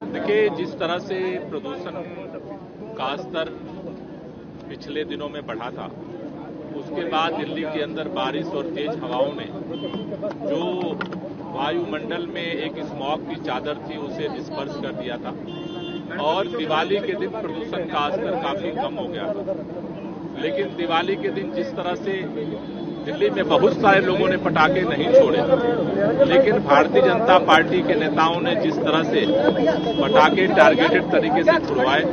देखिए, जिस तरह से प्रदूषण का स्तर पिछले दिनों में बढ़ा था, उसके बाद दिल्ली के अंदर बारिश और तेज हवाओं ने जो वायुमंडल में एक स्मॉग की चादर थी उसे डिस्पर्स कर दिया था और दिवाली के दिन प्रदूषण का स्तर काफी कम हो गया था। लेकिन दिवाली के दिन जिस तरह से दिल्ली में बहुत सारे लोगों ने पटाखे नहीं छोड़े, लेकिन भारतीय जनता पार्टी के नेताओं ने जिस तरह से पटाखे टारगेटेड तरीके से छुड़वाए,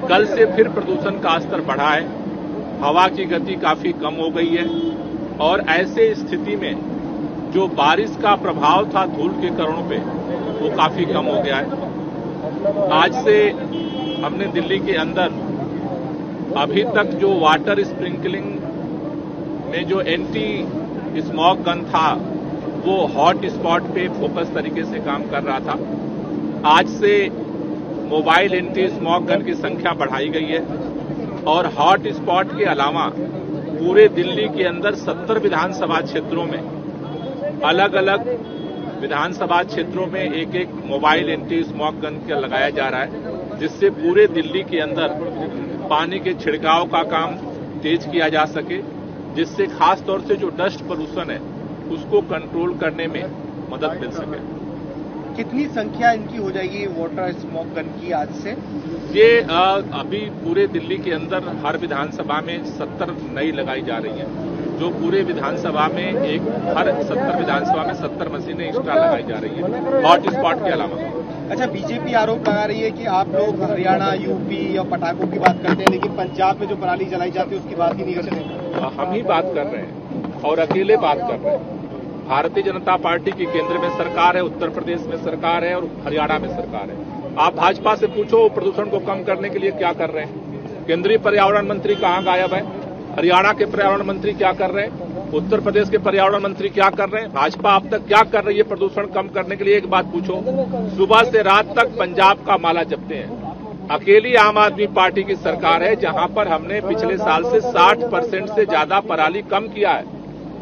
कल से फिर प्रदूषण का स्तर बढ़ा है। हवा की गति काफी कम हो गई है और ऐसे स्थिति में जो बारिश का प्रभाव था धूल के कणों पे, वो काफी कम हो गया है। आज से हमने दिल्ली के अंदर अभी तक जो वाटर स्प्रिंकलिंग में जो एंटी स्मॉग गन था वो हॉट स्पॉट पे फोकस तरीके से काम कर रहा था। आज से मोबाइल एंटी स्मॉग गन की संख्या बढ़ाई गई है और हॉट स्पॉट के अलावा पूरे दिल्ली के अंदर 70 विधानसभा क्षेत्रों में अलग अलग विधानसभा क्षेत्रों में एक एक मोबाइल एंटी स्मॉग गन का लगाया जा रहा है, जिससे पूरे दिल्ली के अंदर पानी के छिड़काव का काम तेज किया जा सके, जिससे खास तौर से जो डस्ट पोल्यूशन है उसको कंट्रोल करने में मदद मिल सके। कितनी संख्या इनकी हो जाएगी वाटर स्मॉग गन की आज से? ये अभी पूरे दिल्ली के अंदर हर विधानसभा में 70 नई लगाई जा रही है, जो पूरे विधानसभा में हर 70 विधानसभा में 70 मशीनें एक्स्ट्रा लगाई जा रही है हॉट स्पॉट के अलावा। अच्छा, बीजेपी आरोप लगा रही है कि आप लोग हरियाणा, यूपी और पटाखों की बात करते हैं, लेकिन पंजाब में जो पराली जलाई जाती है उसकी बात ही नहीं करते। हम ही बात कर रहे हैं और अकेले बात कर रहे हैं। भारतीय जनता पार्टी की केंद्र में सरकार है, उत्तर प्रदेश में सरकार है और हरियाणा में सरकार है। आप भाजपा से पूछो प्रदूषण को कम करने के लिए क्या कर रहे हैं। केंद्रीय पर्यावरण मंत्री कहां गायब है? हरियाणा के पर्यावरण मंत्री क्या कर रहे हैं? उत्तर प्रदेश के पर्यावरण मंत्री क्या कर रहे हैं? भाजपा अब तक क्या कर रही है प्रदूषण कम करने के लिए? एक बात पूछो, सुबह से रात तक पंजाब का माला जपते हैं। अकेली आम आदमी पार्टी की सरकार है जहां पर हमने पिछले साल से 60% से ज्यादा पराली कम किया है।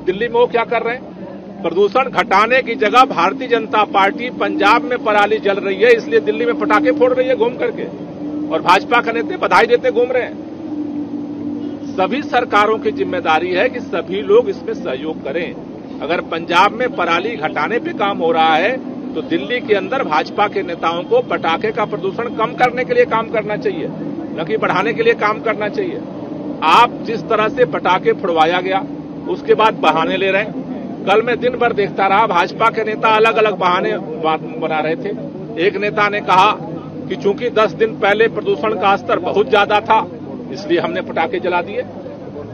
दिल्ली में वो क्या कर रहे हैं? प्रदूषण घटाने की जगह भारतीय जनता पार्टी पंजाब में पराली जल रही है, इसलिए दिल्ली में पटाखे फोड़ रही है घूम करके, और भाजपा के नेता बधाई देते घूम रहे हैं। सभी सरकारों की जिम्मेदारी है कि सभी लोग इसमें सहयोग करें। अगर पंजाब में पराली घटाने पे काम हो रहा है तो दिल्ली के अंदर भाजपा के नेताओं को पटाखे का प्रदूषण कम करने के लिए काम करना चाहिए, न कि बढ़ाने के लिए काम करना चाहिए। आप जिस तरह से पटाखे फुड़वाया गया उसके बाद बहाने ले रहे हैं। कल मैं दिन भर देखता रहा, भाजपा के नेता अलग अलग बहाने बना रहे थे। एक नेता ने कहा कि चूंकि 10 दिन पहले प्रदूषण का स्तर बहुत ज्यादा था इसलिए हमने पटाखे जला दिए।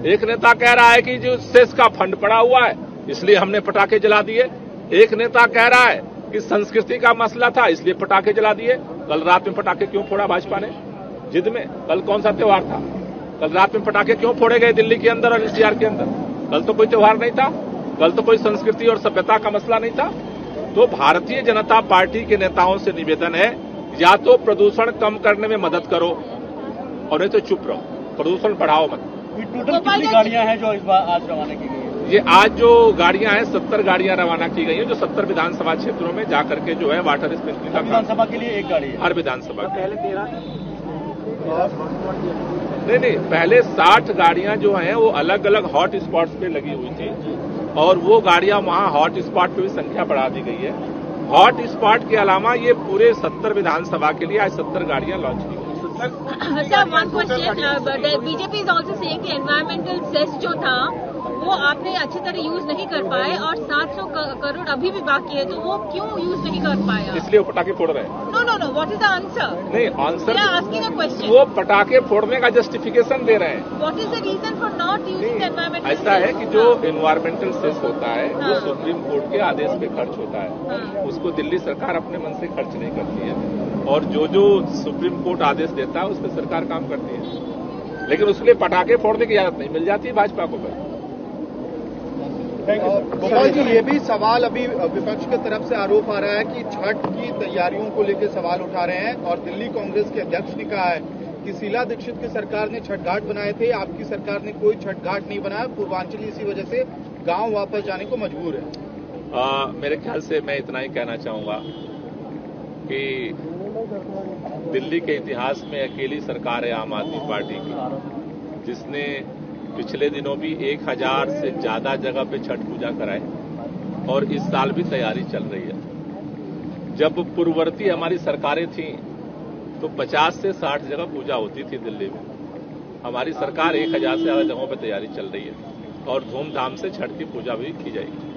एक नेता कह रहा है कि जो सेस का फंड पड़ा हुआ है इसलिए हमने पटाखे जला दिए। एक नेता कह रहा है कि संस्कृति का मसला था इसलिए पटाखे जला दिए। कल रात में पटाखे क्यों फोड़ा भाजपा ने? जिद में। कल कौन सा त्योहार था? कल रात में पटाखे क्यों फोड़े गए दिल्ली के अंदर और एनसीआर के अंदर? कल तो कोई त्योहार नहीं था, कल तो कोई संस्कृति और सभ्यता का मसला नहीं था। तो भारतीय जनता पार्टी के नेताओं से निवेदन है, या तो प्रदूषण कम करने में मदद करो और नहीं तो चुप रहो, प्रदूषण बढ़ाओ मत। टोटल कितनी गाड़ियां हैं जो इस बार आज रवाना की गई है? ये आज जो गाड़ियां हैं 70 गाड़ियां रवाना की गई हैं, जो 70 विधानसभा क्षेत्रों में जाकर के जो है वाटर स्प्रिंकलिंग का विधानसभा के लिए एक गाड़ी है? हर विधानसभा के। नहीं, पहले 60 गाड़ियां जो हैं वो अलग अलग हॉट स्पॉट्स पे लगी हुई थी और वो गाड़ियां वहां हॉट स्पॉट पे भी संख्या बढ़ा दी गई है। हॉट स्पॉट के अलावा ये पूरे 70 विधानसभा के लिए आज 70 गाड़ियां लॉन्च की गई। Sir, one question. BJP is also saying कि environmental cess जो था वो आपने अच्छी तरह यूज नहीं कर पाए और 700 करोड़ अभी भी बाकी है, तो वो क्यों यूज नहीं कर पाया? इसलिए वो पटाखे फोड़ रहे हैं। No, what is the answer? नहीं, आंसर आस्किंग अ क्वेश्चन। वो पटाखे फोड़ने का जस्टिफिकेशन दे रहे हैं। What is the reason for not using environmental? ऐसा है कि जो एनवायरमेंटल सेस होता है वो सुप्रीम कोर्ट के आदेश पे खर्च होता है, उसको दिल्ली सरकार अपने मन से खर्च नहीं करती है, और जो सुप्रीम कोर्ट आदेश देता है उस पर सरकार काम करती है। लेकिन उसके लिए पटाखे फोड़ने की इजाजत नहीं मिल जाती भाजपा को। गोपाल जी, ये भी सवाल अभी विपक्ष की तरफ से आरोप आ रहा है कि छठ की तैयारियों को लेकर सवाल उठा रहे हैं, और दिल्ली कांग्रेस के अध्यक्ष ने कहा है कि शीला दीक्षित की सरकार ने छठ घाट बनाए थे, आपकी सरकार ने कोई छठ घाट नहीं बनाया, पूर्वांचली इसी वजह से गांव वापस जाने को मजबूर है। मेरे ख्याल से मैं इतना ही कहना चाहूंगा कि दिल्ली के इतिहास में अकेली सरकार है आम आदमी पार्टी की, जिसने पिछले दिनों भी 1000 से ज्यादा जगह पे छठ पूजा कराई और इस साल भी तैयारी चल रही है। जब पूर्ववर्ती हमारी सरकारें थीं तो 50 से 60 जगह पूजा होती थी दिल्ली में। हमारी सरकार 1000 से ज्यादा जगहों पर तैयारी चल रही है और धूमधाम से छठ की पूजा भी की जाएगी।